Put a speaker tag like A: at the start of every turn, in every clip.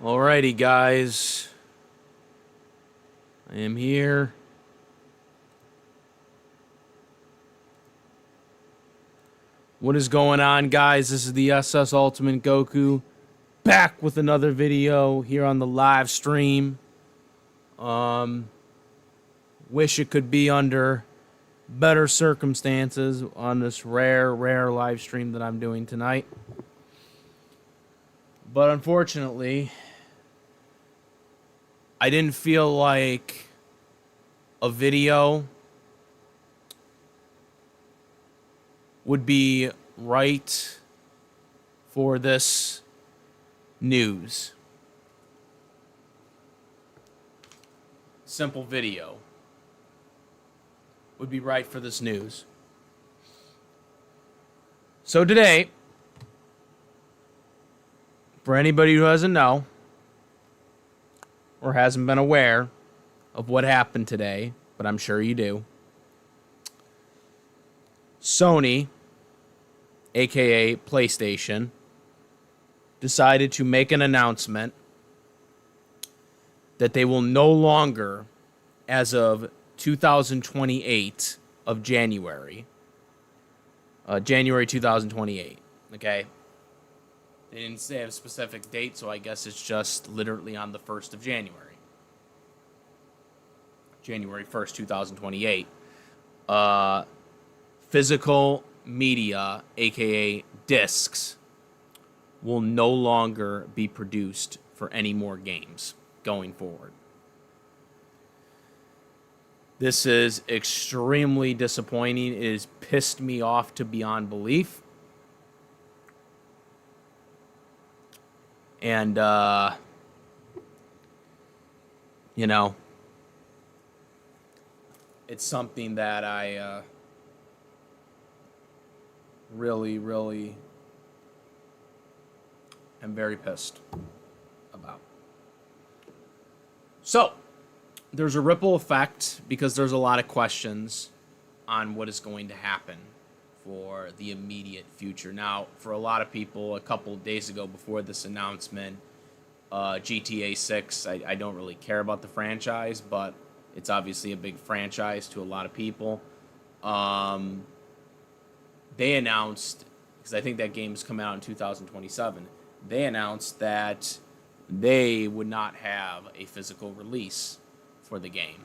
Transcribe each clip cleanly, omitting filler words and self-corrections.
A: Alrighty, guys. I am here. What is going on, guys? This is the SS Ultimate Goku back with another video here on the live stream. Wish it could be under better circumstances on this rare live stream that I'm doing tonight. But unfortunately, I didn't feel like a video would be right for this news. Simple video would be right for this news. So today, for anybody who doesn't know or hasn't been aware of what happened today, but I'm sure you do, Sony, aka PlayStation, decided to make an announcement that they will no longer, as of 2028 of January 2028, okay? They didn't say a specific date, so I guess it's just literally on the 1st of January. January 1st, 2028. Physical media, aka discs, will no longer be produced for any more games going forward. This is extremely disappointing. It has pissed me off to beyond belief. And, you know, it's something that I really am very pissed about. So, there's a ripple effect because there's a lot of questions on what is going to happen for the immediate future. Now, for a lot of people, a couple of days ago before this announcement, GTA 6, I don't really care about the franchise, but it's obviously a big franchise to a lot of people. They announced, because I think that game's coming out in 2027, they announced that they would not have a physical release for the game.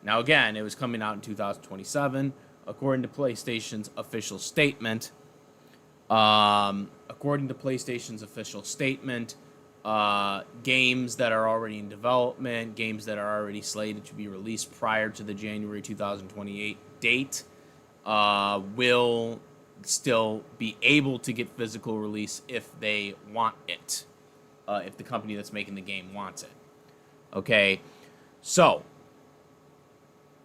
A: Now, again, it was coming out in 2027, according to PlayStation's official statement. Games that are already in development, games that are already slated to be released prior to the January 2028 date, will still be able to get physical release if they want it, if the company that's making the game wants it. Okay, so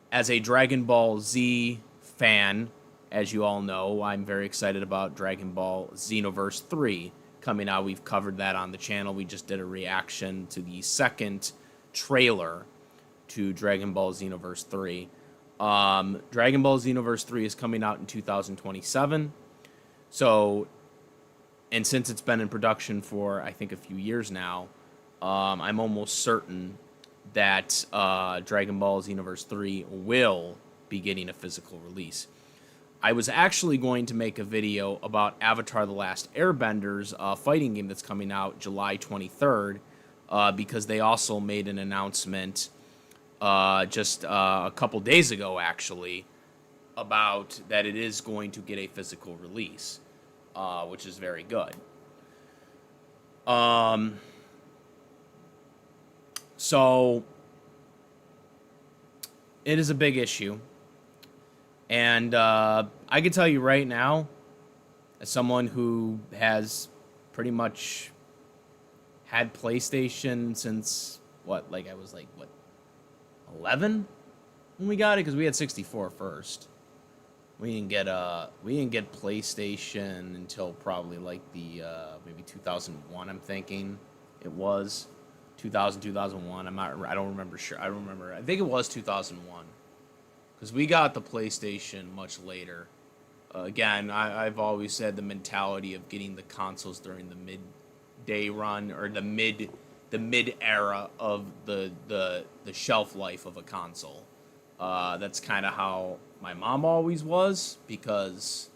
A: as a Dragon Ball Z fan, as you all know, I'm very excited about Dragon Ball Xenoverse 3 coming out. We've covered that on the channel. We just did a reaction to the second trailer to Dragon Ball Xenoverse 3. Dragon Ball Xenoverse 3 is coming out in 2027. So, and since it's been in production for, I think, a few years now, I'm almost certain that Dragon Ball Xenoverse 3 will be getting a physical release. I was actually going to make a video about Avatar: The Last Airbender's fighting game that's coming out July 23rd, because they also made an announcement just a couple days ago, actually, about that it is going to get a physical release, which is very good. So, it is a big issue. And I can tell you right now, as someone who has pretty much had PlayStation since, I was 11 when we got it? Because we had 64 first. We didn't get PlayStation until probably maybe 2001, I'm thinking it was. 2001. I don't remember sure. I think it was 2001. Because we got the PlayStation much later. Again, I've always said the mentality of getting the consoles during the midday run, or the the mid era of the shelf life of a console. That's kind of how my mom always was, because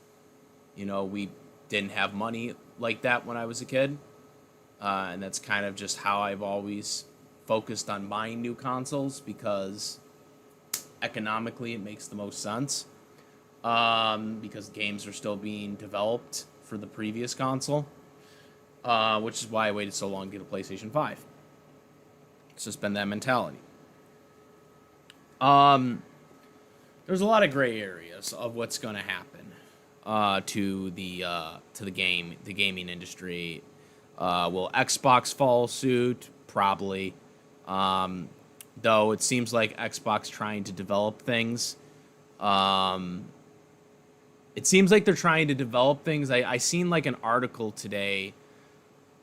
A: we didn't have money like that when I was a kid, and that's kind of just how I've always focused on buying new consoles, because economically it makes the most sense, because games are still being developed for the previous console, which is why I waited so long to get a PlayStation 5. It's just been that mentality. There's a lot of gray areas of what's going to happen to the gaming industry. Will Xbox follow suit? Probably. Though it seems like Xbox trying to develop things. It seems like they're trying to develop things. I seen like an article today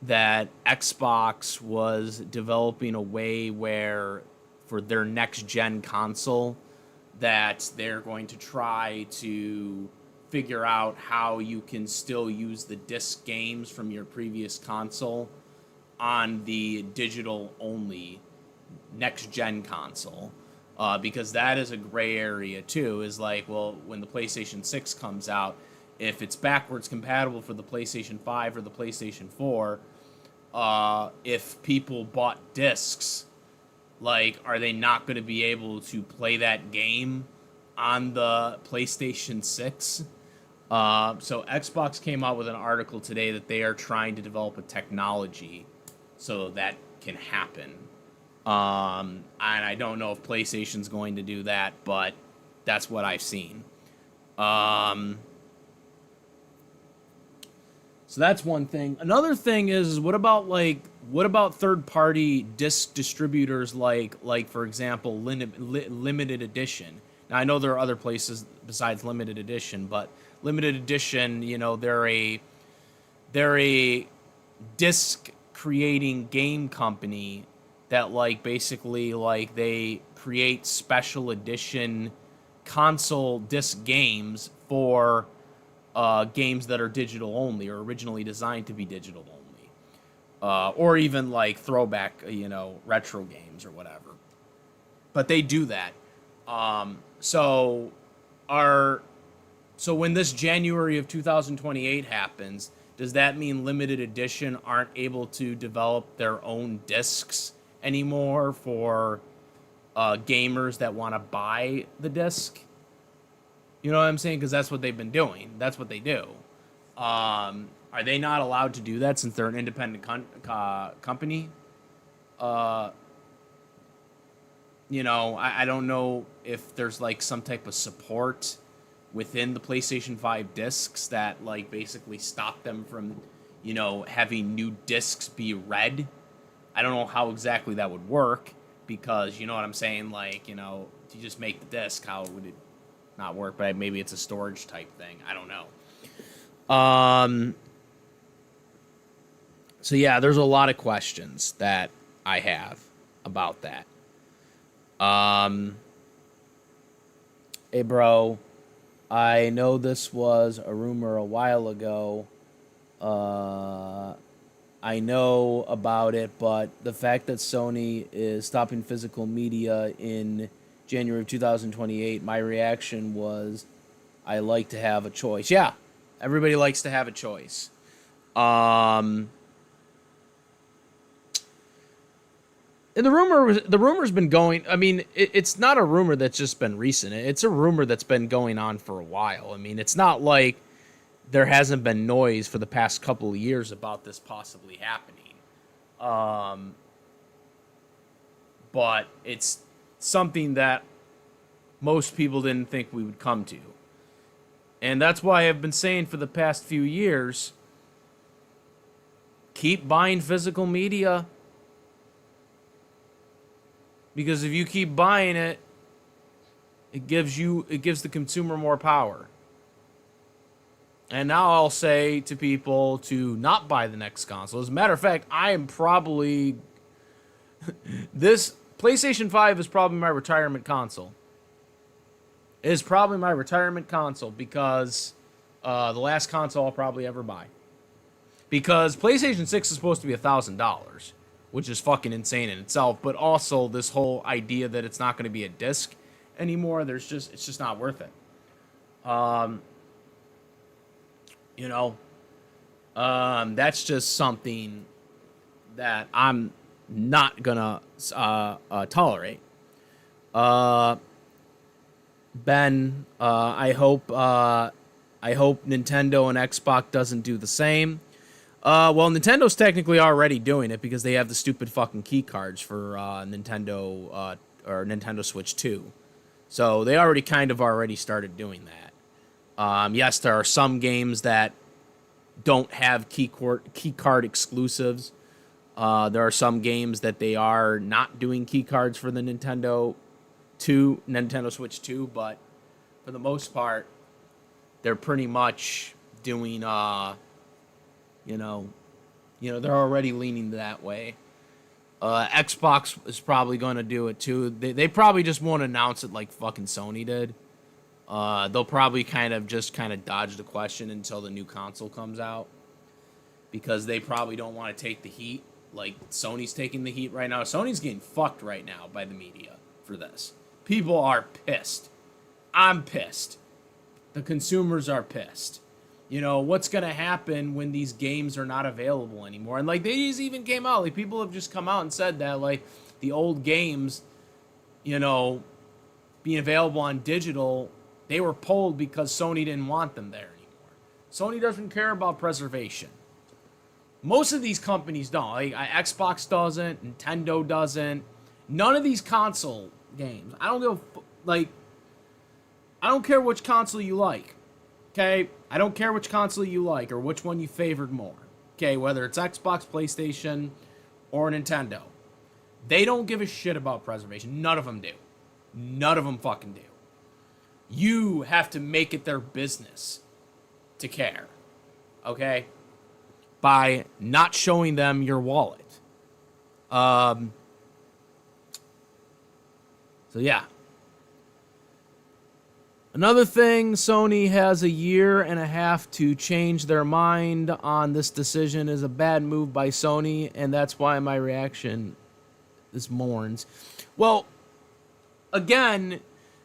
A: that Xbox was developing a way where for their next gen console that they're going to try to figure out how you can still use the disc games from your previous console on the digital only next gen console, because that is a gray area too. Is like, well, when the PlayStation 6 comes out, if it's backwards compatible for the PlayStation 5 or the PlayStation 4, if people bought discs, like, are they not going to be able to play that game on the PlayStation 6? So Xbox came out with an article today that they are trying to develop a technology so that can happen. And I don't know if PlayStation's going to do that, but that's what I've seen. So that's one thing. Another thing is what about third-party disc distributors like for example limited edition? Now I know there are other places besides limited edition, but limited edition, they're a disc creating game company that basically they create special edition console disc games for games that are digital only or originally designed to be digital only, or even throwback, retro games or whatever. But they do that. So when this January of 2028 happens, does that mean limited edition aren't able to develop their own discs anymore for gamers that want to buy the disc? You know what I'm saying? Because that's what they've been doing. That's what they do. Are they not allowed to do that since they're an independent company? I don't know if there's some type of support within the PlayStation 5 discs that basically stop them from, having new discs be read. I don't know how exactly that would work, because you know what I'm saying? To just make the disc, how would it not work? But maybe it's a storage type thing. I don't know. So yeah, there's a lot of questions that I have about that. Hey bro, I know this was a rumor a while ago. I know about it, but the fact that Sony is stopping physical media in January of 2028, my reaction was, I like to have a choice. Yeah, everybody likes to have a choice. And the rumor's been going. I mean, it's not a rumor that's just been recent. It's a rumor that's been going on for a while. I mean, it's not like there hasn't been noise for the past couple of years about this possibly happening. But it's something that most people didn't think we would come to. And that's why I've been saying for the past few years, keep buying physical media. Because if you keep buying it, it gives the consumer more power. And now I'll say to people to not buy the next console. As a matter of fact, I am probably... this PlayStation 5 is probably my retirement console. It is probably my retirement console because the last console I'll probably ever buy. Because PlayStation 6 is supposed to be $1,000. which is fucking insane in itself. But also this whole idea that it's not going to be a disc anymore. It's just not worth it. You know, that's just something that I'm not gonna tolerate. Ben, I hope Nintendo and Xbox doesn't do the same. Well, Nintendo's technically already doing it because they have the stupid fucking key cards for Nintendo or Nintendo Switch 2. So they already started doing that. Yes, there are some games that don't have key card exclusives. There are some games that they are not doing key cards for the Nintendo Switch 2, but for the most part, they're pretty much doing, they're already leaning that way. Xbox is probably going to do it too. They probably just won't announce it like fucking Sony did. They'll probably kind of dodge the question until the new console comes out, because they probably don't want to take the heat like Sony's taking the heat right now. Sony's getting fucked right now by the media for this. People are pissed. I'm pissed. The consumers are pissed. You know, what's going to happen when these games are not available anymore? And, like, they just even came out. Like, people have just come out and said that, like, the old games, being available on digital, they were pulled because Sony didn't want them there anymore. Sony doesn't care about preservation. Most of these companies don't. Like, Xbox doesn't. Nintendo doesn't. None of these console games. I don't care which console you like. Okay? I don't care which console you like or which one you favored more. Okay? Whether it's Xbox, PlayStation, or Nintendo. They don't give a shit about preservation. None of them do. None of them fucking do. You have to make it their business to care. Okay? By not showing them your wallet. So yeah. Another thing, Sony has a year and a half to change their mind on this decision is a bad move by Sony, and that's why my reaction is mourns. Well, again,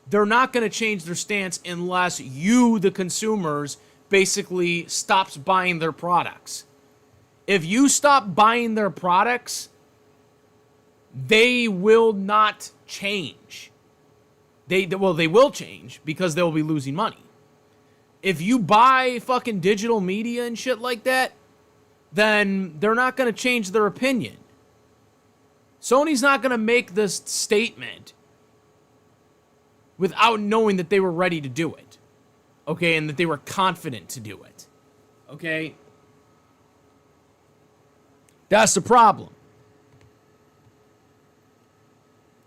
A: they're not going to change their stance unless you, the consumers, basically stops buying their products. If you stop buying their products, they will not change. They will change because they'll be losing money. If you buy fucking digital media and shit like that, then they're not going to change their opinion. Sony's not going to make this statement without knowing that they were ready to do it. Okay, and that they were confident to do it. Okay? That's the problem.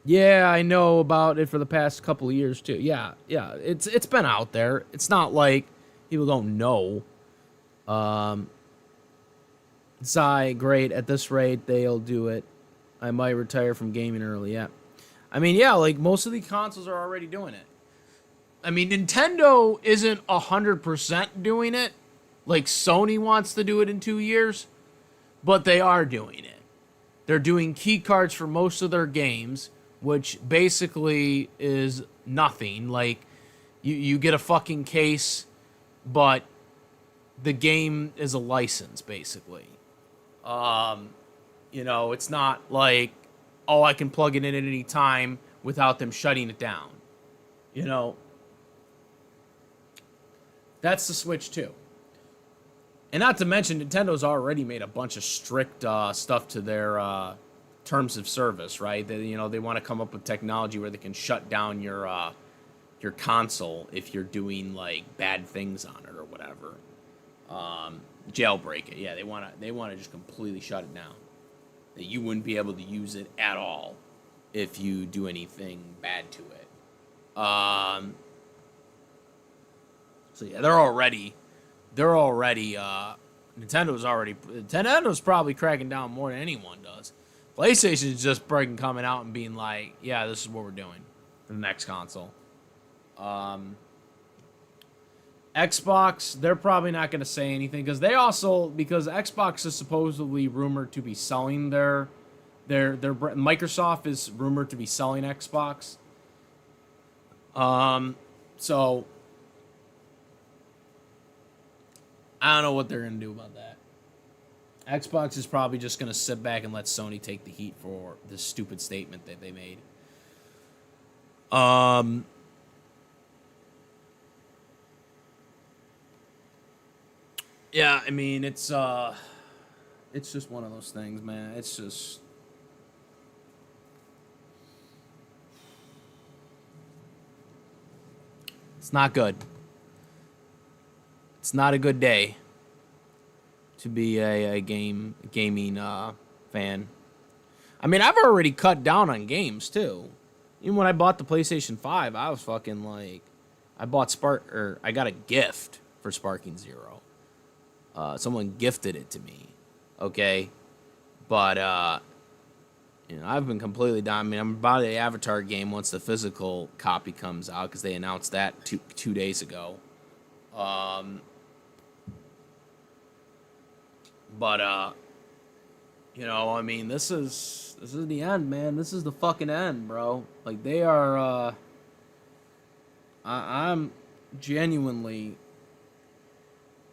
A: Yeah, I know about it for the past couple of years too. Yeah, it's been out there. It's not like people don't know. Zai, great. At this rate, they'll do it. I might retire from gaming early. Yeah, I mean, yeah, like most of the consoles are already doing it. I mean, Nintendo isn't 100% doing it. Like Sony wants to do it in 2 years, but they are doing it. They're doing key cards for most of their games, which basically is nothing. Like, you get a fucking case, but the game is a license, basically. It's not like, oh, I can plug it in at any time without them shutting it down. That's the Switch 2. And not to mention, Nintendo's already made a bunch of strict stuff to their terms of service, right? They want to come up with technology where they can shut down your console if you're doing like bad things on it or whatever. Jailbreak it. Yeah, they want to just completely shut it down. That you wouldn't be able to use it at all if you do anything bad to it. So yeah, Nintendo's probably cracking down more than anyone does. PlayStation's just breaking coming out and being like, yeah, this is what we're doing for the next console. Xbox, they're probably not going to say anything because Xbox is supposedly rumored to be selling their Microsoft is rumored to be selling Xbox. So I don't know what they're gonna do about that. Xbox is probably just gonna sit back and let Sony take the heat for this stupid statement that they made. Yeah, I mean it's just one of those things, man. It's not good. It's not a good day to be a gaming fan. I mean, I've already cut down on games too. Even when I bought the PlayStation 5, I was fucking like, I got a gift for Sparking Zero. Someone gifted it to me, okay? But I've been completely down. I mean, I'm about the Avatar game once the physical copy comes out because they announced that two days ago. But I mean, this is the end, man. This is the fucking end, bro. Like they are. I'm genuinely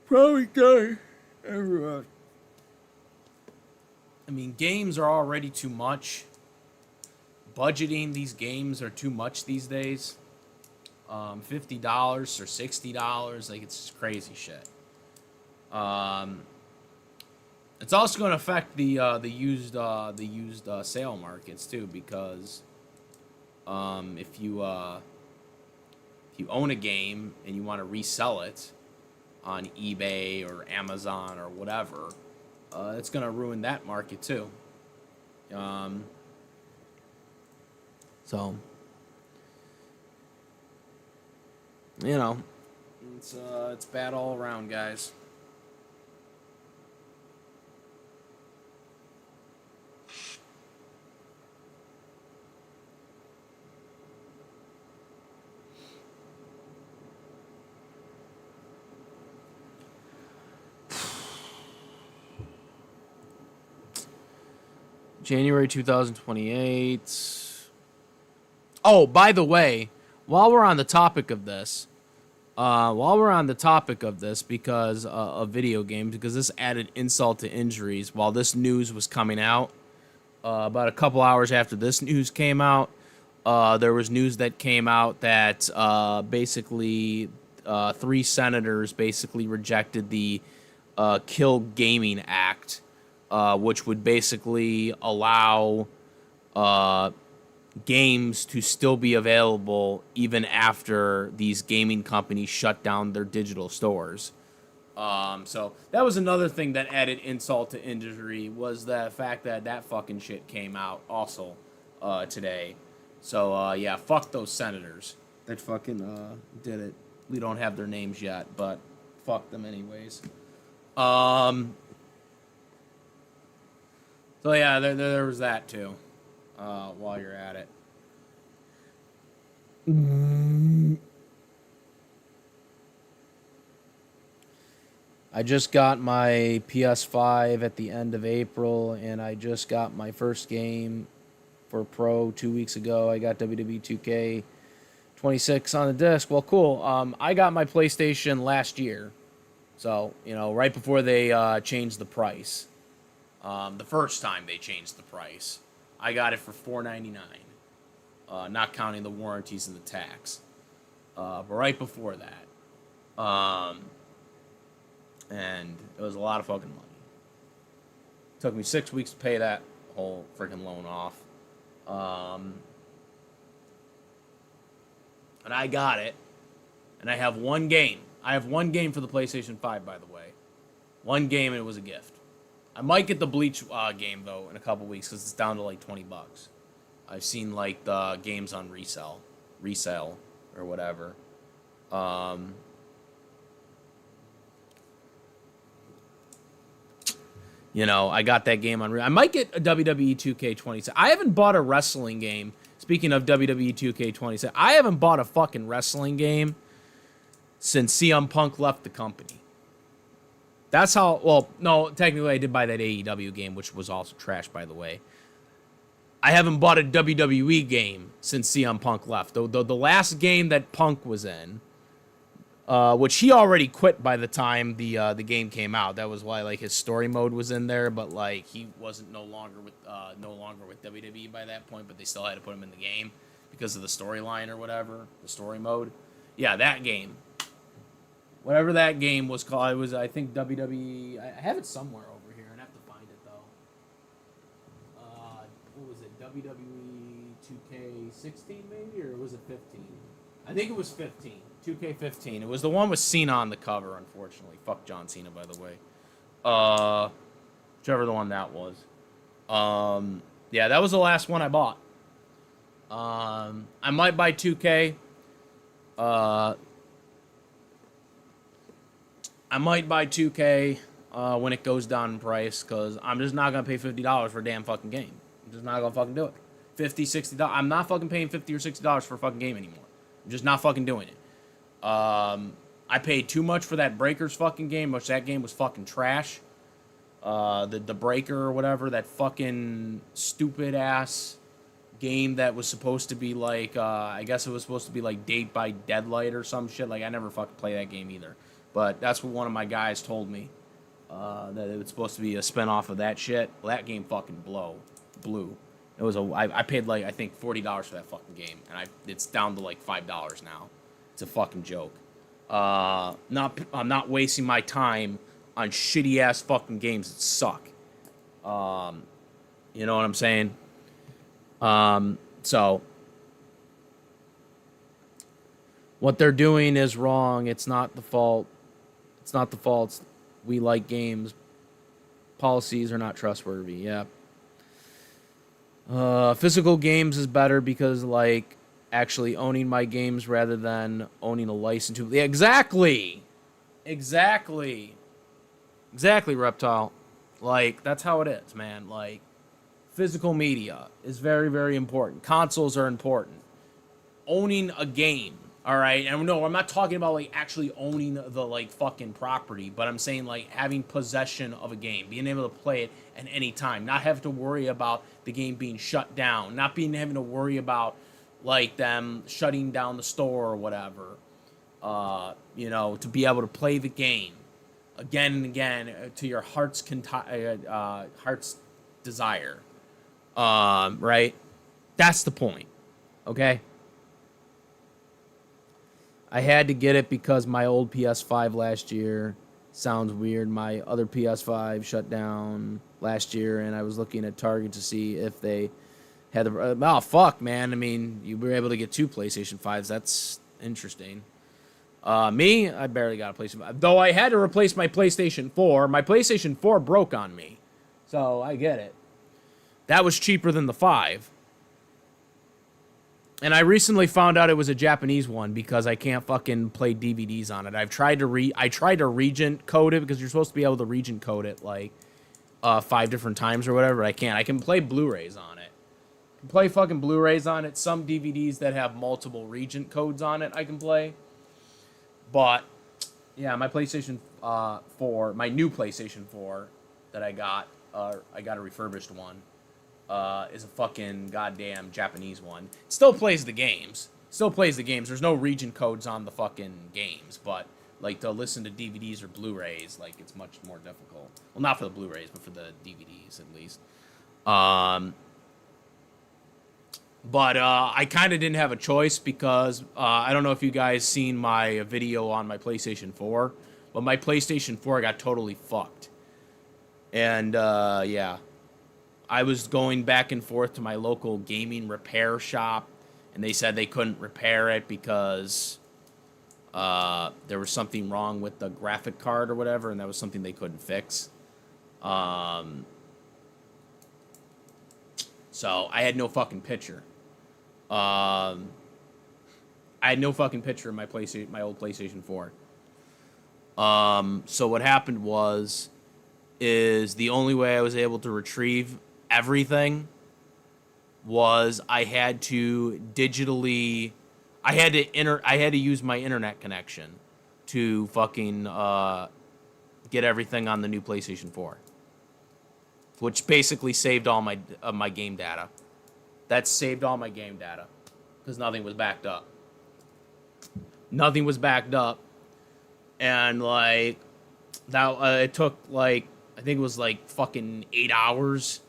A: probably gay. Everyone. I mean, games are already too much. Budgeting these games are too much these days. $50 or $60, like it's just crazy shit. It's also going to affect the used sale markets too, because if you own a game and you want to resell it on eBay or Amazon or whatever, it's going to ruin that market too. So it's bad all around, guys. January 2028. Oh, by the way, while we're on the topic of this, because of video games, because this added insult to injuries, while this news was coming out, about a couple hours after this news came out, there was news that came out that basically 3 senators basically rejected the Kill Gaming Act, which would basically allow games to still be available even after these gaming companies shut down their digital stores. So that was another thing that added insult to injury, was the fact that fucking shit came out also today. So yeah, fuck those senators that fucking did it. We don't have their names yet, but fuck them anyways. So yeah, there was that too. While you're at it. I just got my PS5 at the end of April, and I just got my first game for Pro 2 weeks ago. I got WWE 2K26 on the disc. Well, cool. I got my PlayStation last year. So, right before they changed the price. The first time they changed the price. I got it for $4.99, not counting the warranties and the tax. But right before that. And it was a lot of fucking money. It took me 6 weeks to pay that whole freaking loan off. And I got it. And I have one game. I have one game for the PlayStation 5, by the way. One game, and it was a gift. I might get the Bleach game, though, in a couple weeks, because it's down to like $20. I've seen like the games on resale or whatever. I got that game on. I might get a WWE 2K26. I haven't bought a wrestling game. Speaking of WWE 2K26, I haven't bought a fucking wrestling game since CM Punk left the company. That's how. Well, no, technically I did buy that AEW game, which was also trash, by the way. I haven't bought a WWE game since CM Punk left. The last game that Punk was in, which he already quit by the time the game came out. That was why like his story mode was in there, but like he wasn't no longer with WWE by that point. But they still had to put him in the game because of the storyline or whatever, the story mode. Yeah, that game. Whatever that game was called, it was, I think, WWE. I have it somewhere over here. I'd have to find it, though. What was it? WWE 2K16, maybe? Or was it 15? I think it was 15. 2K15. It was the one with Cena on the cover, unfortunately. Fuck John Cena, by the way. Whichever the one that was. Yeah, that was the last one I bought. I might buy 2K. I might buy 2K when it goes down in price, because I'm just not going to pay $50 for a damn fucking game. I'm just not going to fucking do it. $50, $60. I'm not fucking paying $50 or $60 for a fucking game anymore. I'm just not fucking doing it. I paid too much for that Breakers fucking game, which that game was fucking trash. The Breaker or whatever, that fucking stupid ass game that was supposed to be like, I guess it was supposed to be like Date by Deadlight or some shit. Like, I never fucking play that game either. But that's what one of my guys told me, that it was supposed to be a spinoff of that shit. Well, that game fucking blew. It was I paid like, I think $40 for that fucking game, and it's down to like $5 now. It's a fucking joke. I'm not wasting my time on shitty ass fucking games that suck. You know what I'm saying? So what they're doing is wrong. It's not the fault. It's not the fault. We like games. Policies are not trustworthy. Yeah. Physical games is better because, like, actually owning my games rather than owning a license to. Yeah, exactly, Reptile. Like, that's how it is, man. Like, physical media is very, very important. Consoles are important. Owning a game. All right, and no, I'm not talking about like actually owning the like fucking property, but I'm saying like having possession of a game, being able to play it at any time, not having to worry about the game being shut down, not having to worry about like them shutting down the store or whatever. You know, to be able to play the game again and again to your heart's desire. Right? That's the point. Okay? I had to get it because my old PS5 last year, sounds weird, my other PS5 shut down last year, and I was looking at Target to see if they had the... Oh, fuck, man. I mean, you were able to get 2 PlayStation 5s. That's interesting. Me, I barely got a PlayStation 5. Though I had to replace my PlayStation 4. My PlayStation 4 broke on me. So, I get it. That was cheaper than the 5. And I recently found out it was a Japanese one because I can't fucking play DVDs on it. I tried to region code it because you're supposed to be able to region code it like 5 different times or whatever. I can't. I can play Blu-rays on it. I can play fucking Blu-rays on it. Some DVDs that have multiple region codes on it I can play. But yeah, my PlayStation 4, my new PlayStation 4 that I got a refurbished one. Is a fucking goddamn Japanese one. It still plays the games. There's no region codes on the fucking games, but like to listen to DVDs or Blu-rays, like it's much more difficult. Well, not for the Blu-rays, but for the DVDs at least. But I kind of didn't have a choice because I don't know if you guys seen my video on my PlayStation 4, but my PlayStation 4 got totally fucked. And yeah. I was going back and forth to my local gaming repair shop, and they said they couldn't repair it because there was something wrong with the graphic card or whatever, and that was something they couldn't fix. So I had no fucking picture. I had no fucking picture of my old PlayStation 4. So what happened is the only way I was able to retrieve everything was I had to digitally, I had to use my internet connection to fucking get everything on the new PlayStation 4, which basically saved all my game data. that saved all my game data because nothing was backed up. Nothing was backed up, and like that it took like I think it was like fucking 8 hours,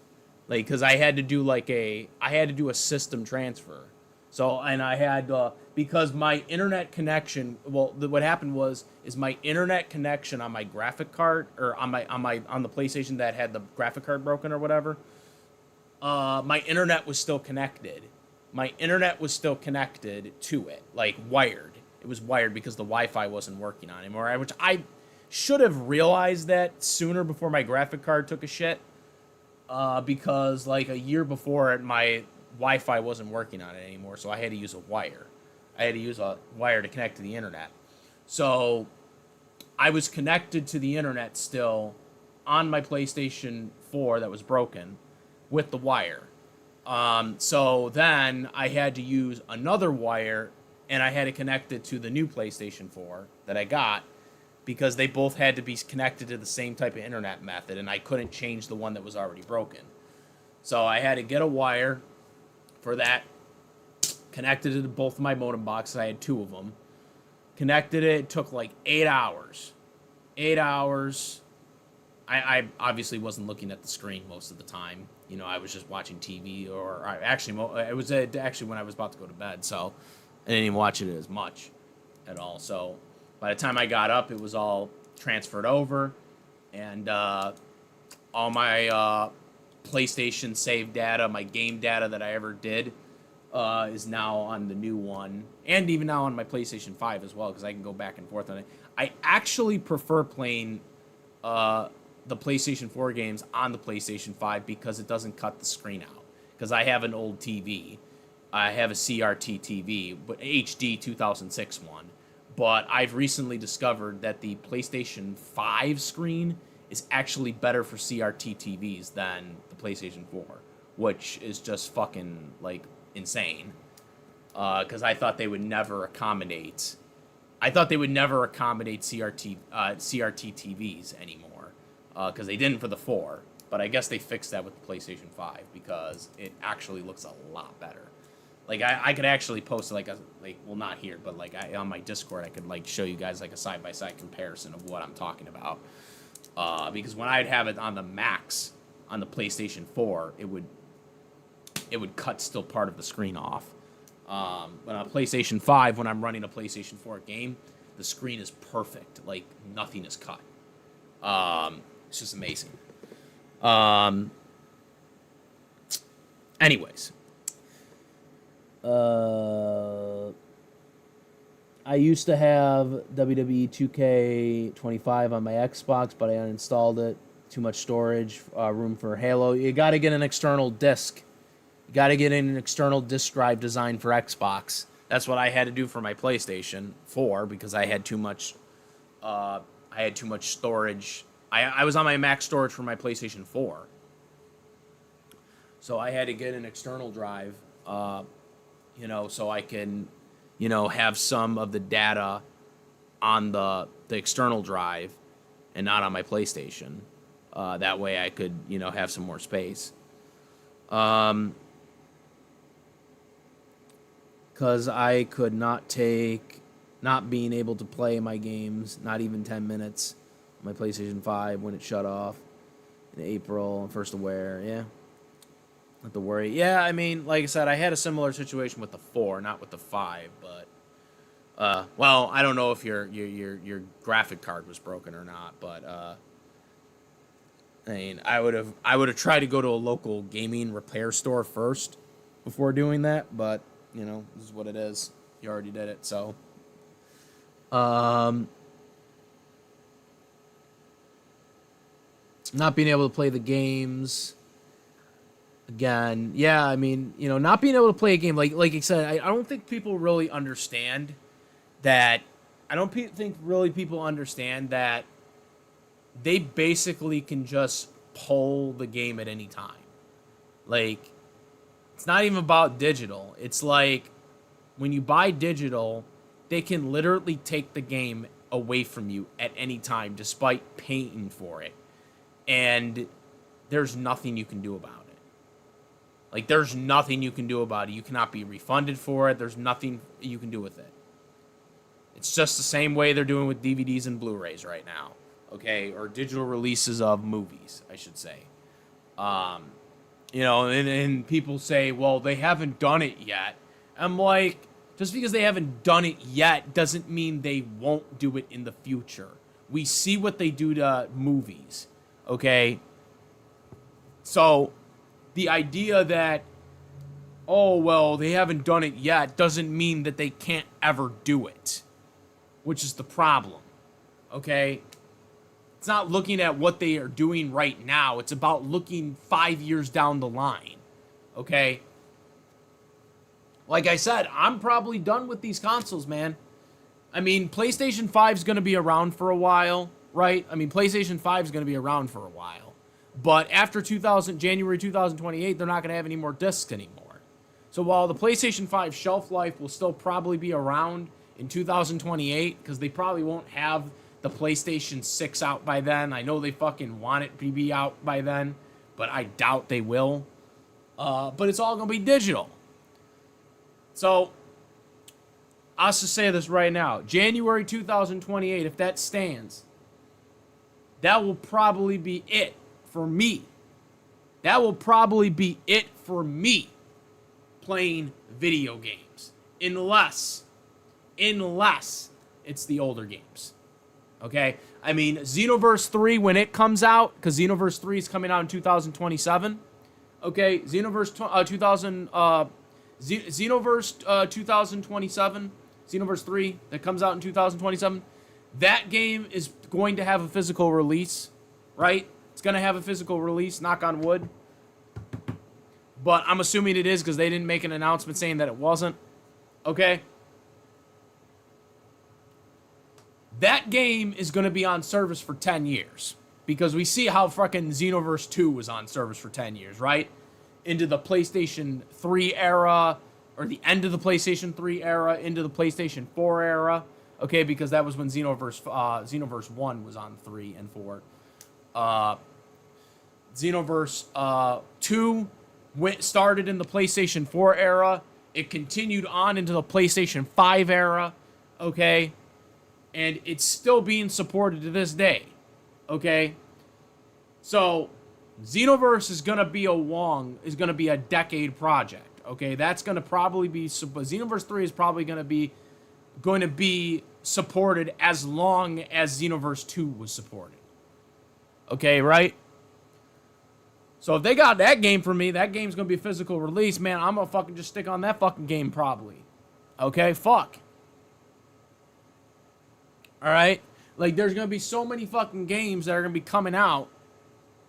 A: like because I had to do a system transfer. So and I had because my internet connection. Well, what happened is my internet connection on my graphic card or on the PlayStation that had the graphic card broken or whatever. My internet was still connected. My internet was still connected to it, like wired. It was wired because the Wi-Fi wasn't working on it anymore, which I should have realized that sooner before my graphic card took a shit. Because like a year before it, my Wi-Fi wasn't working on it anymore, so I had to use a wire. I had to use a wire to connect to the internet. So I was connected to the internet still on my PlayStation 4 that was broken with the wire. So then I had to use another wire, and I had to connect it to the new PlayStation 4 that I got because they both had to be connected to the same type of internet method, and I couldn't change the one that was already broken. So I had to get a wire for that, connected it to both of my modem boxes. I had 2 of them. Connected it. It took like 8 hours. 8 hours. I obviously wasn't looking at the screen most of the time. You know, I was just watching TV, or it was actually when I was about to go to bed, so I didn't even watch it as much at all. So by the time I got up, it was all transferred over, and all my PlayStation save data, my game data that I ever did, is now on the new one, and even now on my PlayStation 5 as well, because I can go back and forth on it. I actually prefer playing the PlayStation 4 games on the PlayStation 5 because it doesn't cut the screen out. Because I have an old TV. I have a CRT TV, but HD 2006 one. But I've recently discovered that the PlayStation 5 screen is actually better for CRT TVs than the PlayStation 4, which is just fucking, like, insane. Because I thought they would never accommodate... CRT TVs anymore. Because they didn't for the 4. But I guess they fixed that with the PlayStation 5 because it actually looks a lot better. Like, I could actually post, not here, but, on my Discord, I could, show you guys, a side-by-side comparison of what I'm talking about. Because when I'd have it on the max on the PlayStation 4, it would cut still part of the screen off. But on PlayStation 5, when I'm running a PlayStation 4 game, the screen is perfect. Like, nothing is cut. It's just amazing. Anyways. I used to have WWE 2K25 on my Xbox, but I uninstalled it. Too much storage, room for Halo. You got to get an external disc. You got to get an external disc drive designed for Xbox. That's what I had to do for my PlayStation 4 because I had too much. I had too much storage. I was on my max storage for my PlayStation 4, so I had to get an external drive. So I can, have some of the data on the external drive and not on my PlayStation. That way I could, have some more space. Because I could not take not being able to play my games, not even 10 minutes, on my PlayStation 5 when it shut off in April. I'm first aware, yeah. Not to worry. Yeah, I mean, like I said, I had a similar situation with the 4, not with the 5, but I don't know if your graphic card was broken or not, but I mean, I would have tried to go to a local gaming repair store first before doing that, but this is what it is. You already did it, so not being able to play the games. Again, yeah, I mean, not being able to play a game, like I said, I don't think people really understand that. I don't think really people understand that they basically can just pull the game at any time. Like, it's not even about digital. It's like, when you buy digital, they can literally take the game away from you at any time, despite paying for it. And there's nothing you can do about it. Like, there's nothing you can do about it. You cannot be refunded for it. There's nothing you can do with it. It's just the same way they're doing with DVDs and Blu-rays right now, okay? Or digital releases of movies, I should say. You know, and people say, well, they haven't done it yet. I'm like, just because they haven't done it yet doesn't mean they won't do it in the future. We see what they do to movies, okay? So the idea that, oh, well, they haven't done it yet doesn't mean that they can't ever do it, which is the problem, okay? It's not looking at what they are doing right now. It's about looking 5 years down the line, okay? Like I said, I'm probably done with these consoles, man. I mean, PlayStation 5 is going to be around for a while, right? I mean, PlayStation 5 is going to be around for a while. But after January 2028, they're not going to have any more discs anymore. So while the PlayStation 5 shelf life will still probably be around in 2028, because they probably won't have the PlayStation 6 out by then. I know they fucking want it to be out by then, but I doubt they will. But it's all going to be digital. So, I'll just say this right now. January 2028, if that stands, that will probably be it for me. That will probably be it for me playing video games. Unless it's the older games. Okay? I mean, Xenoverse 3, when it comes out, because Xenoverse 3 is coming out in 2027. Okay? Xenoverse 2027, Xenoverse 3, that comes out in 2027, that game is going to have a physical release, right? It's going to have a physical release, knock on wood. But I'm assuming it is because they didn't make an announcement saying that it wasn't. Okay? That game is going to be on service for 10 years. Because we see how fucking Xenoverse 2 was on service for 10 years, right? Into the PlayStation 3 era, or the end of the PlayStation 3 era, into the PlayStation 4 era, okay, because that was when Xenoverse 1 was on 3 and 4. Xenoverse 2 started in the PlayStation 4 era. It continued on into the PlayStation 5 era, okay, and it's still being supported to this day, okay. So Xenoverse is gonna be a decade project. Okay, that's gonna probably be Xenoverse 3 is probably gonna be supported as long as Xenoverse 2 was supported. Okay, right? So if they got that game for me, that game's gonna be a physical release, man. I'm gonna fucking just stick on that fucking game probably. Okay, fuck. All right, like there's gonna be so many fucking games that are gonna be coming out.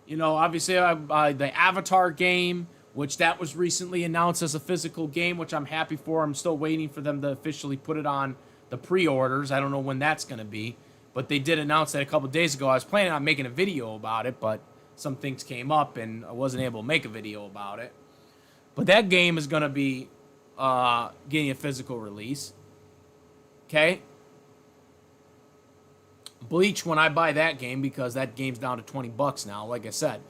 A: You know, obviously, the Avatar game, which that was recently announced as a physical game, which I'm happy for. I'm still waiting for them to officially put it on the pre-orders. I don't know when that's going to be, but they did announce that a couple days ago. I was planning on making a video about it, but some things came up, and I wasn't able to make a video about it. But that game is going to be getting a physical release. Okay? Bleach, when I buy that game, because that game's down to $20 now, like I said.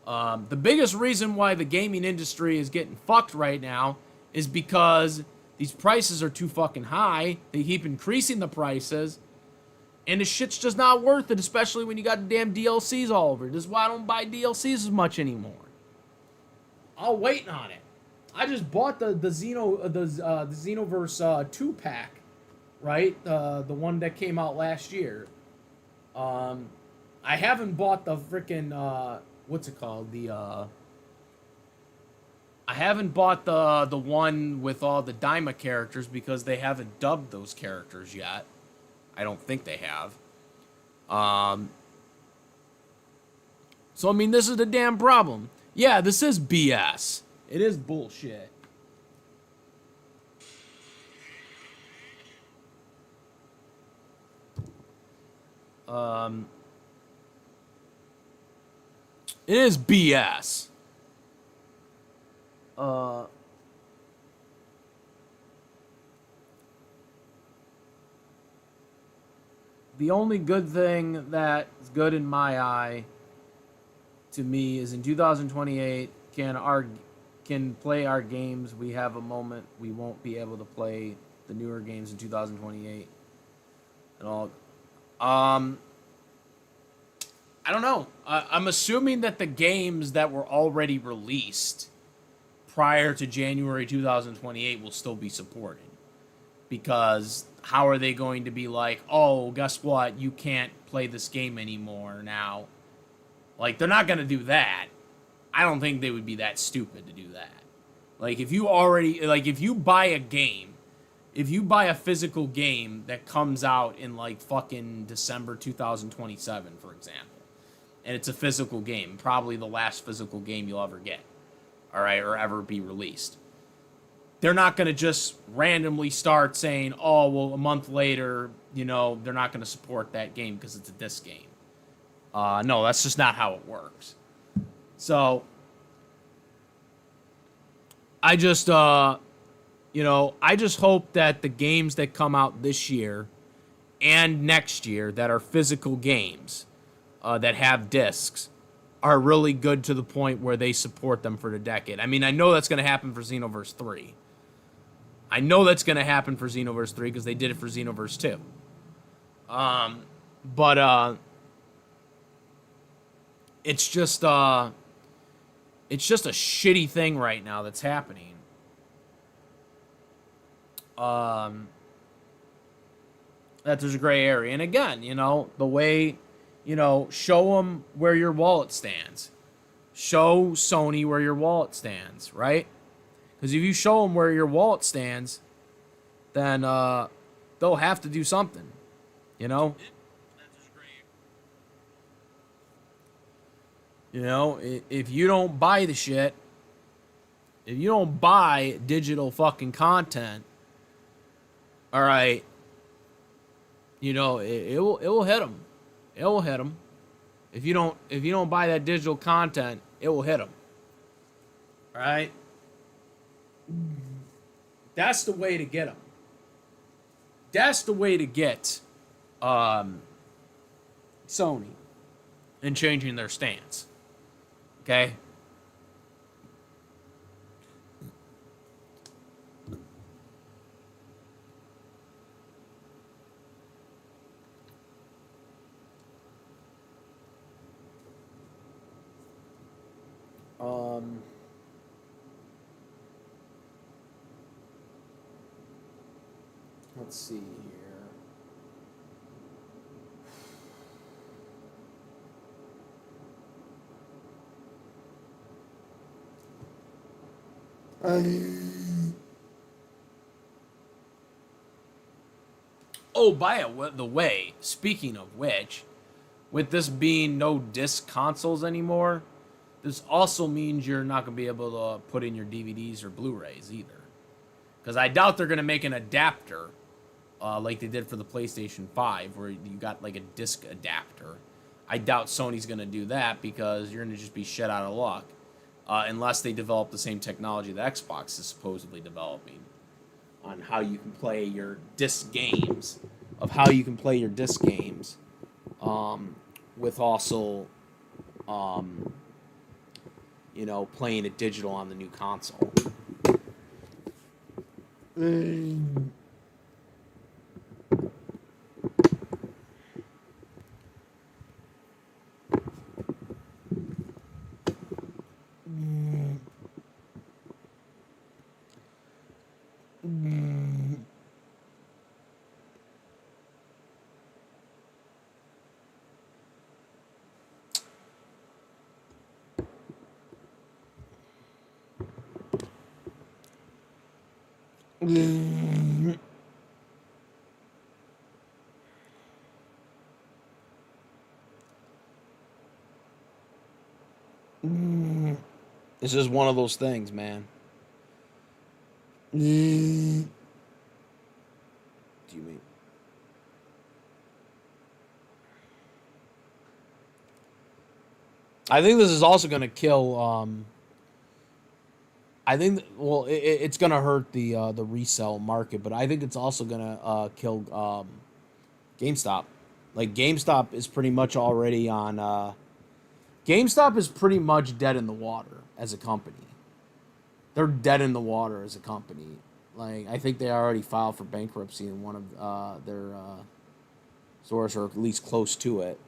A: The biggest reason why the gaming industry is getting fucked right now is because these prices are too fucking high. They keep increasing the prices, and the shit's just not worth it, especially when you got the damn DLCs all over. This is why I don't buy DLCs as much anymore. I'll wait on it. I just bought the Xenoverse 2 pack, right? The one that came out last year. I haven't bought the freaking what's it called? I haven't bought the one with all the Daima characters because they haven't dubbed those characters yet. I don't think they have. So I mean, this is the damn problem. Yeah, this is BS. It is bullshit. It is BS. The only good thing that is good in my eye, to me, is in 2028, can play our games, we have a moment we won't be able to play the newer games in 2028 and all. Um, I don't know. I'm assuming that the games that were already released prior to January 2028 will still be supported. Because how are they going to be like, oh, guess what? You can't play this game anymore now. Like, they're not going to do that. I don't think they would be that stupid to do that. Like, if you buy a game, if you buy a physical game that comes out in, like, fucking December 2027, for example, and it's a physical game, probably the last physical game you'll ever get, all right, or ever be released. They're not going to just randomly start saying, oh, well, a month later, they're not going to support that game because it's a disc game. No, that's just not how it works. So, I just hope that the games that come out this year and next year that are physical games that have discs are really good to the point where they support them for the decade. I mean, I know that's going to happen for Xenoverse 3. I know that's going to happen for Xenoverse 3 because they did it for Xenoverse 2. But it's just a shitty thing right now that's happening. That there's a gray area. And again, the way, show them where your wallet stands. Show Sony where your wallet stands, right? Because if you show them where your wallet stands, then they'll have to do something, if you don't buy the shit, if you don't buy digital fucking content, all right, it will hit them. It will hit them. If you don't buy that digital content, it will hit them. All right. That's the way to get them. That's the way to get Sony and changing their stance. Okay? Let's see here. Oh, by the way, speaking of which, with this being no disc consoles anymore, this also means you're not going to be able to put in your DVDs or Blu-rays either. Because I doubt they're going to make an adapter like they did for the PlayStation 5, where you got like a disc adapter. I doubt Sony's going to do that because you're going to just be shit out of luck. Unless they develop the same technology that Xbox is supposedly developing on how you can play your disc games, with also, playing it digital on the new console. This is one of those things, man. Do you mean? I think this is also going to kill. I think, well, it's going to hurt the resale market, but I think it's also going to kill GameStop. Like, GameStop is pretty much already on. GameStop is pretty much dead in the water as a company.
B: they're dead in the water as a company. Like, I think they already filed for bankruptcy in one of their stores, or at least close to it.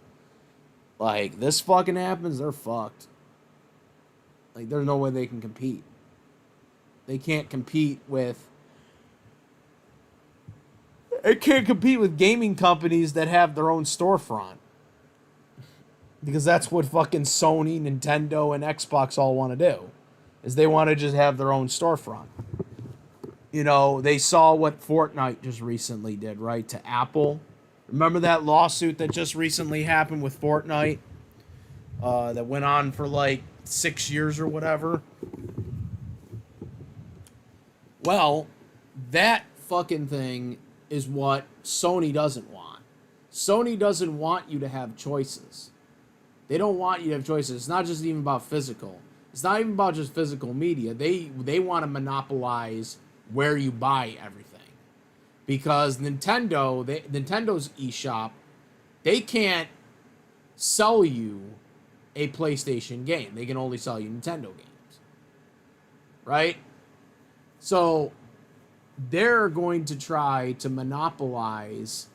B: Like, this fucking happens, they're fucked. Like, there's no way they can compete. They can't compete with. It can't compete with gaming companies that have their own storefront. Because that's what fucking Sony, Nintendo, and Xbox all want to do. Is they want to just have their own storefront. You know, they saw what Fortnite just recently did, right, to Apple. Remember that lawsuit that just recently happened with Fortnite? That went on for like 6 years or whatever. Well, that fucking thing is what Sony doesn't want. Sony doesn't want you to have choices. They don't want you to have choices. It's not just even about physical. It's not even about just physical media. They want to monopolize where you buy everything. Because Nintendo's eShop, they can't sell you a PlayStation game. They can only sell you Nintendo games. Right? So they're going to try to monopolize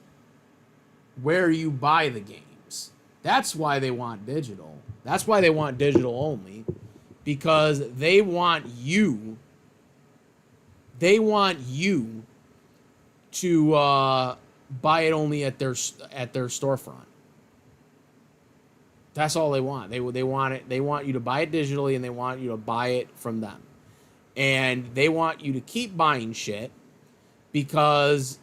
B: where you buy the games. That's why they want digital. That's why they want digital only. Because they want you to buy it only at their storefront. That's all they want. They want it. They want you to buy it digitally, and they want you to buy it from them. And they want you to keep buying shit because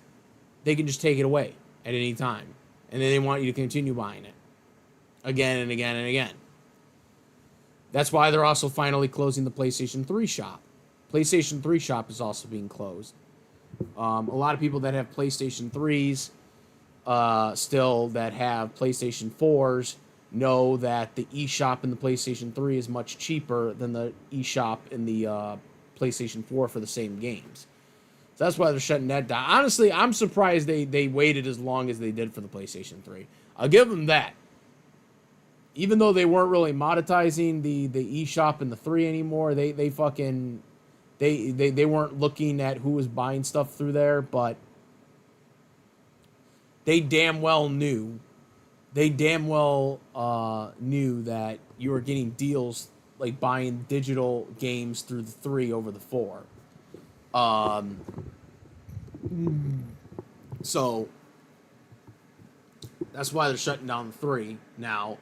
B: they can just take it away at any time. And then they want you to continue buying it again and again and again. That's why they're also finally closing the PlayStation 3 shop. PlayStation 3 shop is also being closed. A lot of people that have PlayStation 3s still that have PlayStation 4s know that the eShop in the PlayStation 3 is much cheaper than the eShop in the PlayStation 4 for the same games. So that's why they're shutting that down. Honestly, I'm surprised they waited as long as they did for the PlayStation 3. I'll give them that. Even though they weren't really monetizing the eShop and the 3 anymore, they weren't looking at who was buying stuff through there, but they damn well knew that you were getting deals like buying digital games through the 3 over the 4. So that's why they're shutting down the 3 now.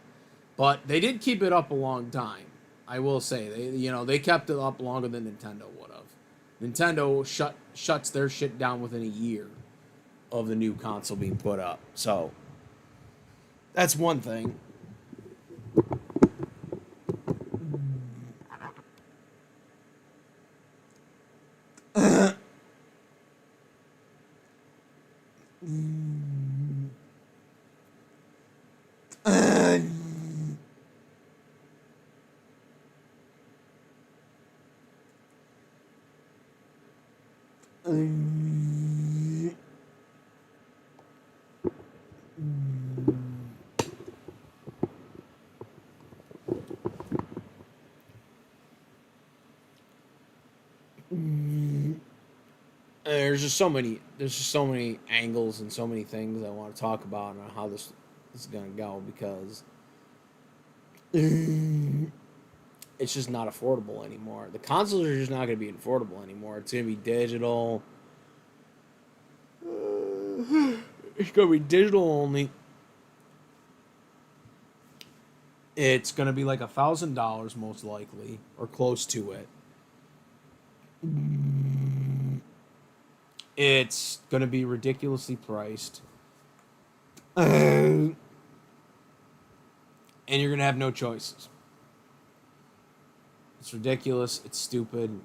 B: But they did keep it up a long time. I will say they kept it up longer than Nintendo would have. Nintendo shuts their shit down within a year of the new console being put up. So that's one thing. There's just so many angles and so many things I want to talk about and how this is gonna go, because it's just not affordable anymore. The consoles are just not gonna be affordable anymore. It's gonna be digital. It's gonna be digital only. It's gonna be like $1,000 most likely, or close to it. It's going to be ridiculously priced. And you're going to have no choices. It's ridiculous. It's stupid.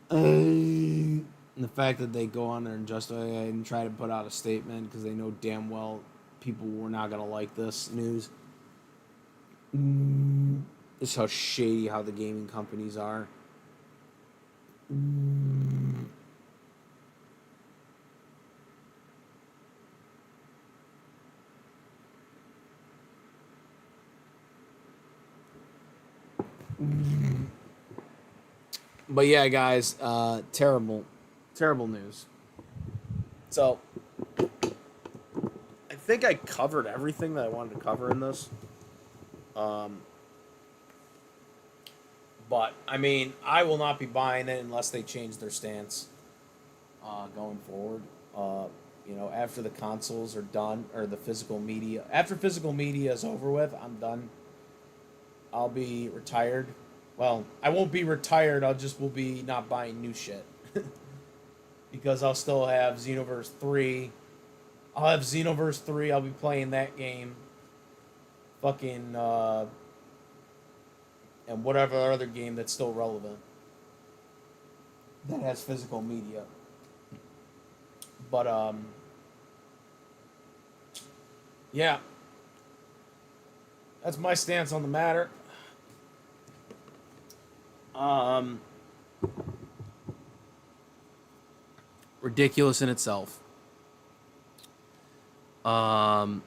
B: And the fact that they go on there and justify it and try to put out a statement because they know damn well people were not going to like this news. It's how shady how the gaming companies are. But yeah, guys, terrible news. So I think I covered everything that I wanted to cover in this. But I mean, I will not be buying it unless they change their stance going forward. After the consoles are done, or the physical media, after physical media is over with, I'm done. I'll be retired. Well, I won't be retired. Will be not buying new shit because I'll still have Xenoverse 3. I'll have Xenoverse 3. I'll be playing that game. Fucking and whatever other game that's still relevant that has physical media. But yeah, that's my stance on the matter. Ridiculous in itself. I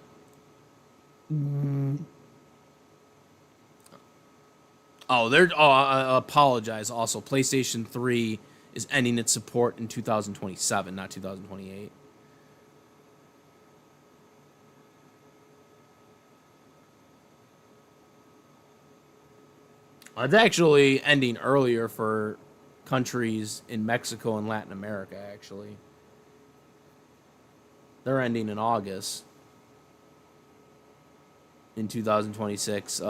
B: apologize. Also, PlayStation 3 is ending its support in 2027, not 2028. It's actually ending earlier for countries in Mexico and Latin America, actually. They're ending in August. In 2026.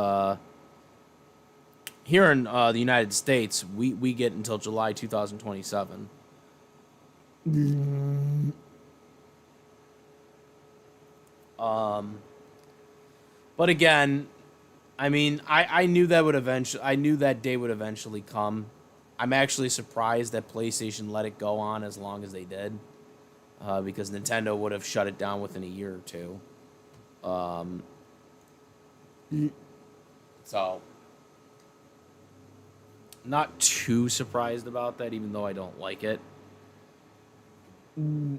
B: Here in the United States, we get until July 2027. But again, I mean, I knew that day would eventually come. I'm actually surprised that PlayStation let it go on as long as they did, because Nintendo would have shut it down within a year or two. So, not too surprised about that, even though I don't like it. Because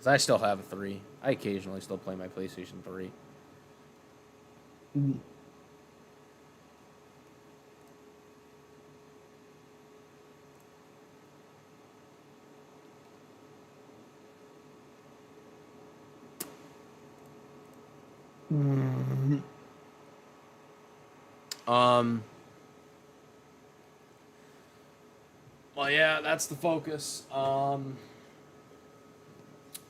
B: I still have a 3. I occasionally still play my PlayStation 3. Well, yeah, that's the focus. And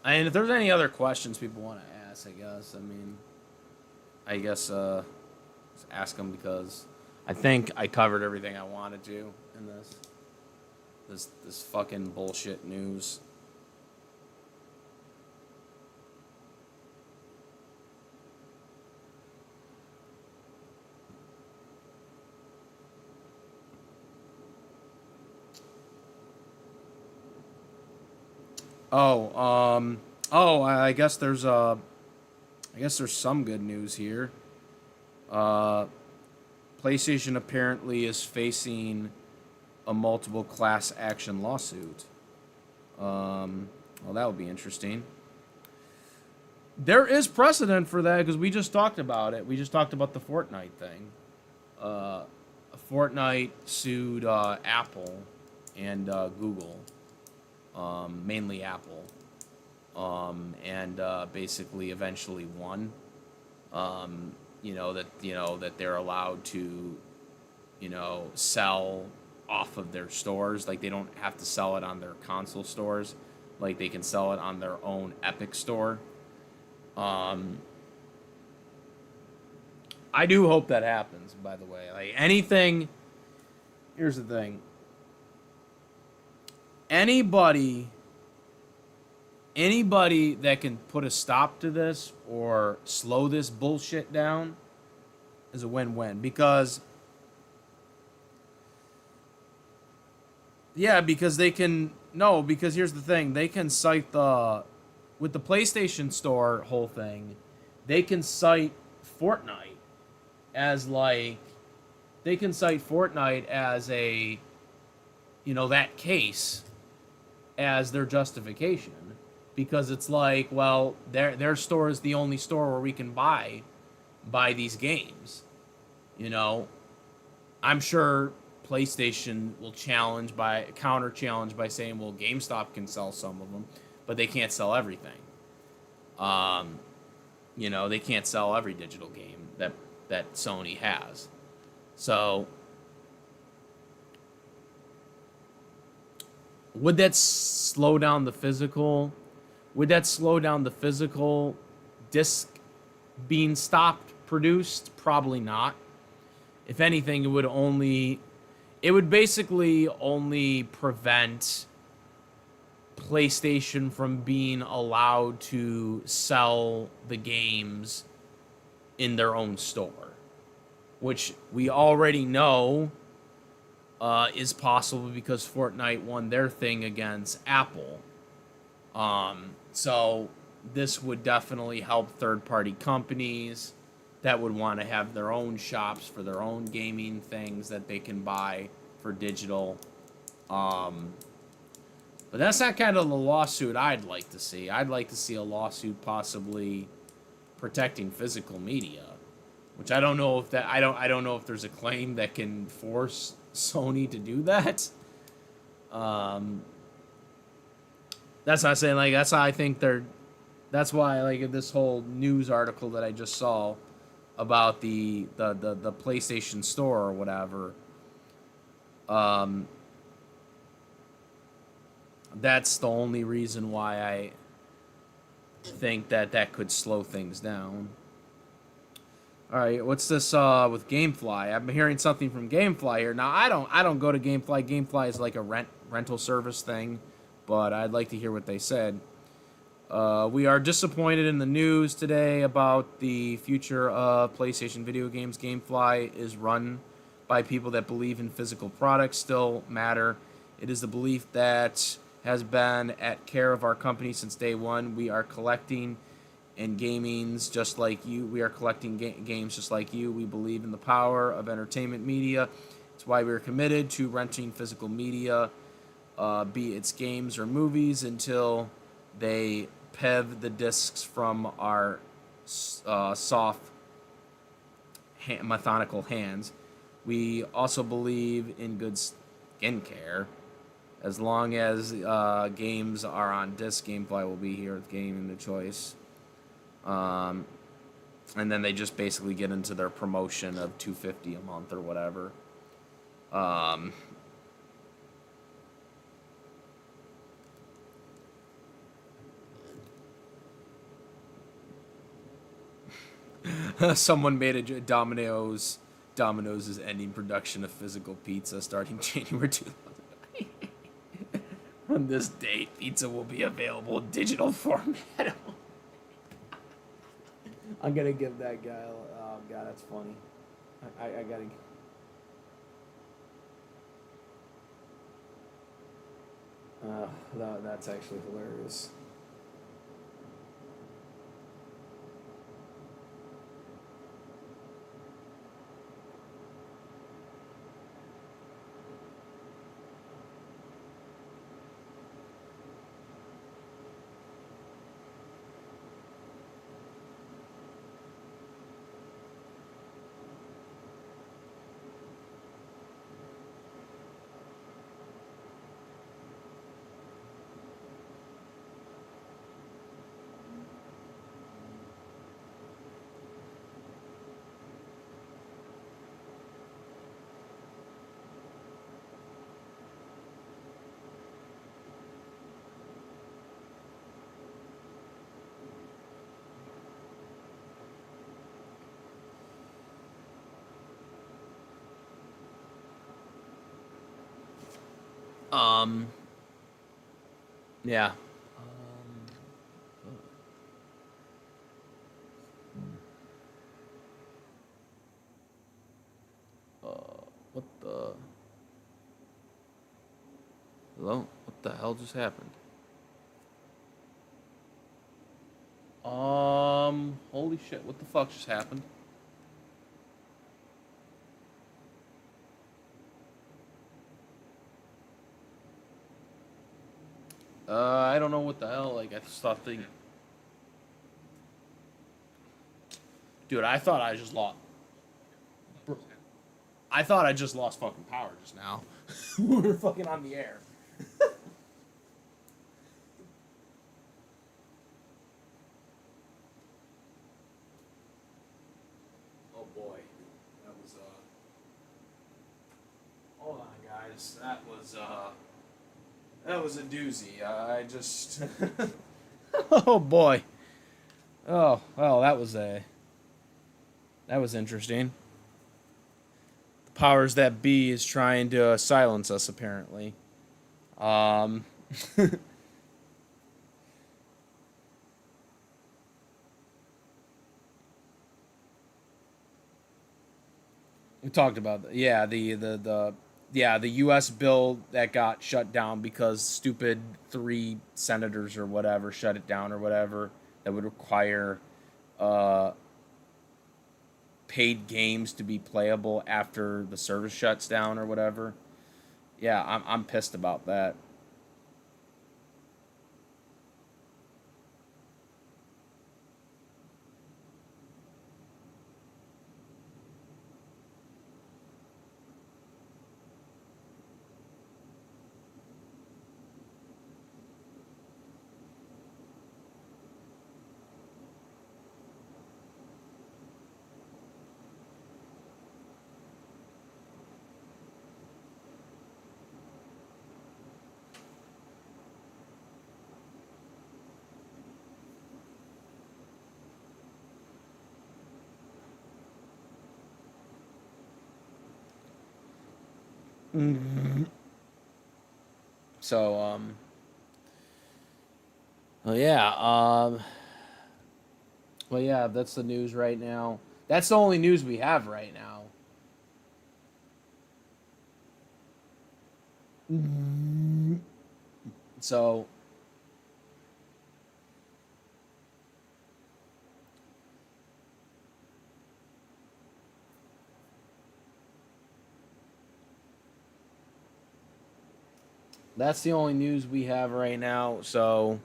B: if there's any other questions people want to ask, just ask them, because I think I covered everything I wanted to in this fucking bullshit news. I guess there's some good news here. PlayStation apparently is facing a multiple class action lawsuit. Well, that would be interesting. There is precedent for that, because we just talked about it. We just talked about the Fortnite thing. Fortnite sued Apple and Google. Mainly Apple, and basically eventually won. That they're allowed to, sell off of their stores. Like, they don't have to sell it on their console stores. Like, they can sell it on their own Epic store. I do hope that happens, by the way. Like, anything. Here's the thing. Anybody that can put a stop to this or slow this bullshit down is a win-win. Because they can... No, because here's the thing. They can cite with the PlayStation Store whole thing, they can cite Fortnite as, like... They can cite Fortnite as a... that case as their justification, because it's like, well, their store is the only store where we can buy these games,
A: I'm sure PlayStation will counter challenge by saying, well, GameStop can sell some of them, but they can't sell everything. Um, they can't sell every digital game that Sony has. So would that slow down the physical? Would that slow down the physical disc being stopped produced? Probably not. If anything, it would basically only prevent PlayStation from being allowed to sell the games in their own store, which we already know is possible because Fortnite won their thing against Apple. So this would definitely help third-party companies that would want to have their own shops for their own gaming things that they can buy for digital. But that's not kind of the lawsuit I'd like to see. I'd like to see a lawsuit possibly protecting physical media, which I don't know if that I don't know if there's a claim that can force Sony to do that. That's not saying like that's how I think they're. That's why like this whole news article that I just saw about the PlayStation Store or whatever. That's the only reason why I think that could slow things down. All right, what's this with GameFly? I'm hearing something from GameFly here. Now I don't go to GameFly. GameFly is like a rental service thing, but I'd like to hear what they said. We are disappointed in the news today about the future of PlayStation video games. GameFly is run by people that believe in physical products still matter. It is the belief that has been at care of our company since day one. We are collecting and gamings just like you. We are collecting games just like you. We believe in the power of entertainment media. It's why we are committed to renting physical media, be it games or movies, until they PEV the discs from our soft, methodical hands. We also believe in good skincare. As long as games are on disc, GameFly will be here with gaming the choice. And then they just basically get into their promotion of $250 a month or whatever. Someone made a Domino's. Domino's is ending production of physical pizza starting January 2000. On this date, pizza will be available in digital format. I'm gonna give that guy. Oh god, that's funny. I gotta. That's actually hilarious. Um. Yeah. What the? Hello? What the hell just happened? Holy shit! What the fuck just happened? I don't know what the hell. Like, I just thought the. Dude, I thought I just lost. I thought I just lost fucking power just now. We were fucking on the air. Oh boy. That was hold on guys. That was a doozy. I just oh boy. Oh, well, that was interesting. The powers that be is trying to silence us apparently. Um We talked about the U.S. bill that got shut down because stupid 3 senators or whatever shut it down or whatever that would require uh, paid games to be playable after the service shuts down or whatever. Yeah, I'm pissed about that. So well, yeah, well, yeah, that's the news right now. That's the only news we have right now. So that's the only news we have right now. So,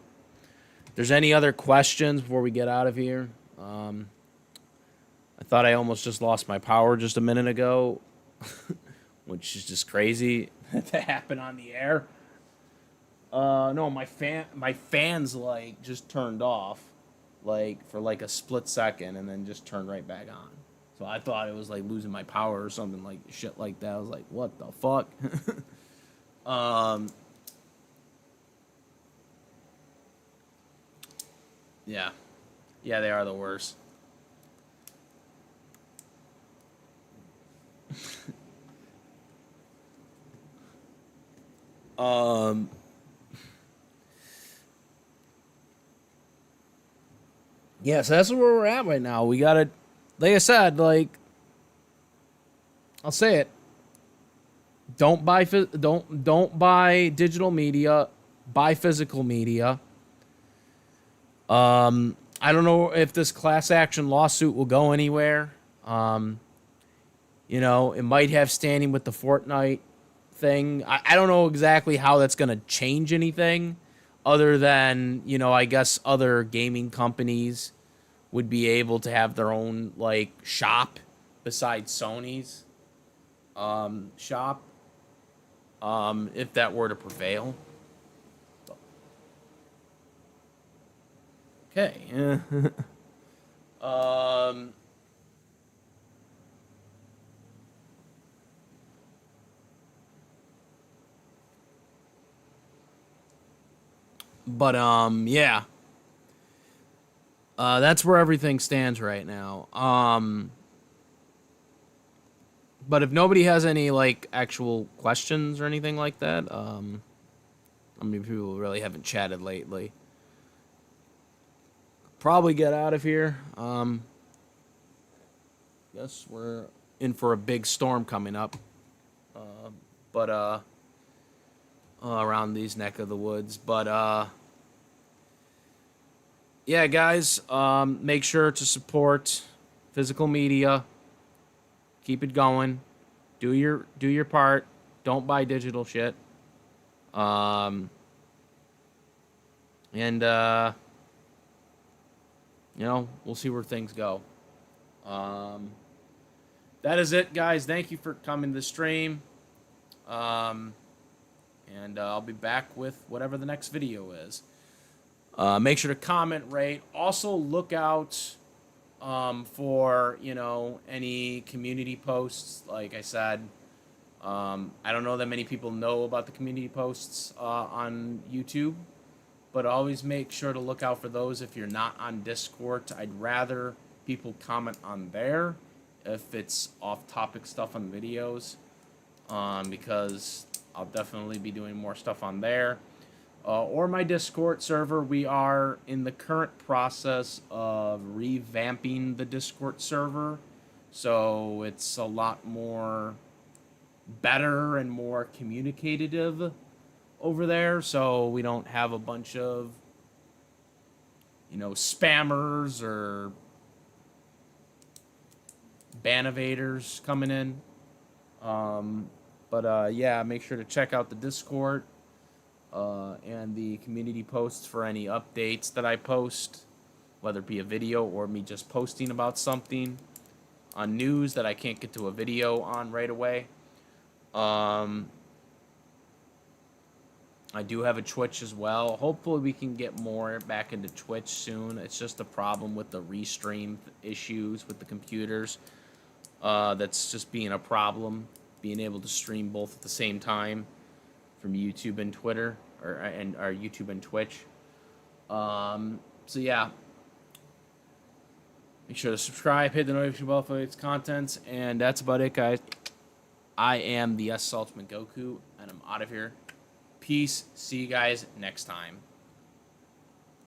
A: if there's any other questions before we get out of here? I thought I almost just lost my power just a minute ago, which is just crazy to happen on the air. No, my fans like just turned off, like for like a split second, and then just turned right back on. So I thought it was like losing my power or something like shit like that. I was like, what the fuck? um, yeah, yeah, they are the worst. Um, yeah, so that's where we're at right now. We gotta, like I said, like I'll say it. Don't buy digital media. Buy physical media. I don't know if this class action lawsuit will go anywhere. Um, it might have standing with the Fortnite thing. I don't know exactly how that's gonna change anything, other than I guess other gaming companies would be able to have their own like shop besides Sony's shop. If that were to prevail. Okay. um, but yeah. That's where everything stands right now. But if nobody has any like actual questions or anything like that, I mean, people really haven't chatted lately. Probably get out of here. Guess we're in for a big storm coming up. But around these neck of the woods. But yeah, guys, make sure to support physical media. Keep it going. Do your part. Don't buy digital shit. And we'll see where things go. that is it, guys. Thank you for coming to the stream. And I'll be back with whatever the next video is. Make sure to comment, rate. Also, look out for, you know, any community posts. Like I said, I don't know that many people know about the community posts on YouTube, but always make sure to look out for those if you're not on Discord. I'd rather people comment on there if it's off-topic stuff on videos, because I'll definitely be doing more stuff on there. Or my Discord server. We are in the current process of revamping the Discord server, so it's a lot more better and more communicative over there, so we don't have a bunch of, you know, spammers or ban evaders coming in. Yeah, make sure to check out the Discord and the community posts for any updates that I post, whether it be a video or me just posting about something on news that I can't get to a video on right away. I do have a Twitch as well. Hopefully we can get more back into Twitch soon. It's just a problem with the restream issues with the computers. That's just being a problem, being able to stream both at the same time from YouTube and Twitter, or YouTube and Twitch. So yeah, make sure to subscribe, hit the notification bell for its contents, and that's about it, guys. I am the S Saltzman Goku, and I'm out of here. Peace. See you guys next time.